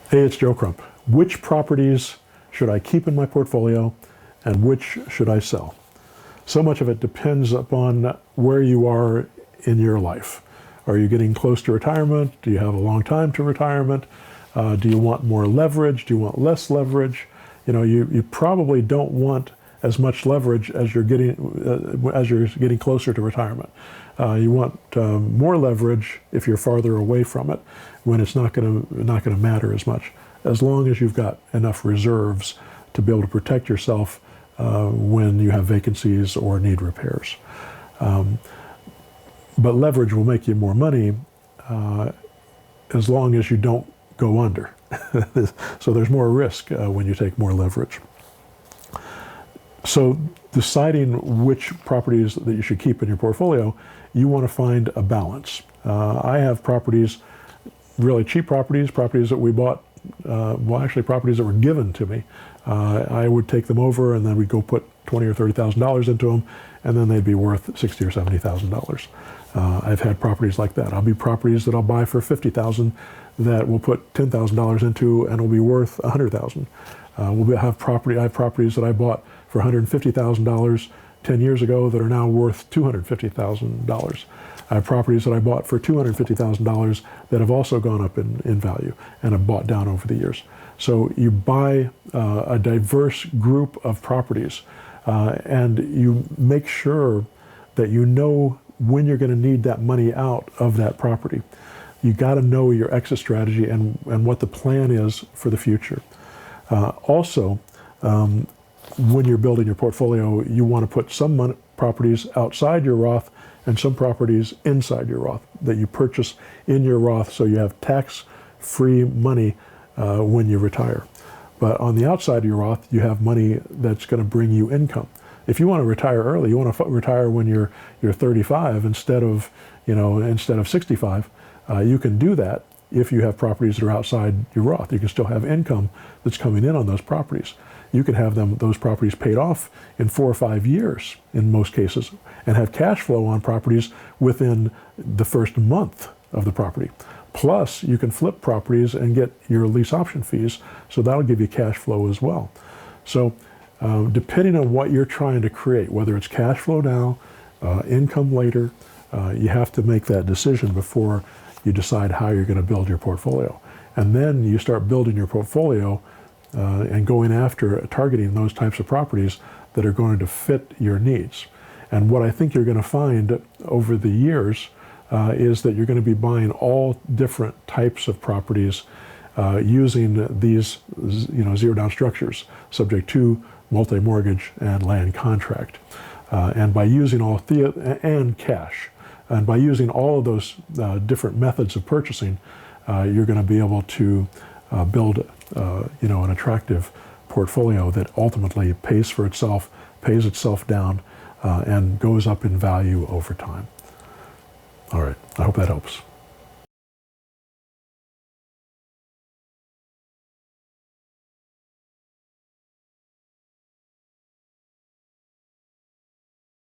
Hey, it's Joe Crump. Which properties should I keep in my portfolio and which should I sell? So much of it depends upon where you are in your life. Are you getting close to retirement? Do you have a long time to retirement? Do you want more leverage? Do you want less leverage? You know, you probably don't want as much leverage as you're getting closer to retirement. You want more leverage if you're farther away from it, when it's not going to matter as much, as long as you've got enough reserves to be able to protect yourself when you have vacancies or need repairs. But leverage will make you more money as long as you don't go under. So there's more risk when you take more leverage. So deciding which properties that you should keep in your portfolio, you want to find a balance. I have properties, really cheap properties that we bought, well, actually properties that were given to me. I would take them over and then we'd go put $20,000 or $30,000 into them, and then they'd be worth $60,000 or $70,000. I've had properties like that. I'll be properties that I'll buy for $50,000 that we'll put $10,000 into and will be worth $100,000. I have properties that I bought for $150,000 10 years ago that are now worth $250,000. I have properties that I bought for $250,000 that have also gone up in value and have bought down over the years. So you buy a diverse group of properties and you make sure that you know when you're going to need that money out of that property. You got to know your exit strategy and what the plan is for the future. Also, when you're building your portfolio, you want to put some properties outside your Roth and some properties inside your Roth that you purchase in your Roth, so you have tax-free money when you retire. But on the outside of your Roth, you have money that's going to bring you income. If you want to retire early, you want to retire when you're 35 instead of 65. You can do that if you have properties that are outside your Roth. You can still have income that's coming in on those properties. You can have those properties paid off in 4 or 5 years in most cases, and have cash flow on properties within the first month of the property. Plus, you can flip properties and get your lease option fees, so that'll give you cash flow as well. So depending on what you're trying to create, whether it's cash flow now, income later, you have to make that decision before you decide how you're going to build your portfolio. And then you start building your portfolio and going after targeting those types of properties that are going to fit your needs. And what I think you're going to find over the years is that you're going to be buying all different types of properties using these zero-down structures subject to multi-mortgage and land contract. And by using and cash. And by using all of those different methods of purchasing, you're going to be able to build an attractive portfolio that ultimately pays for itself, pays itself down, and goes up in value over time. All right, I hope that helps.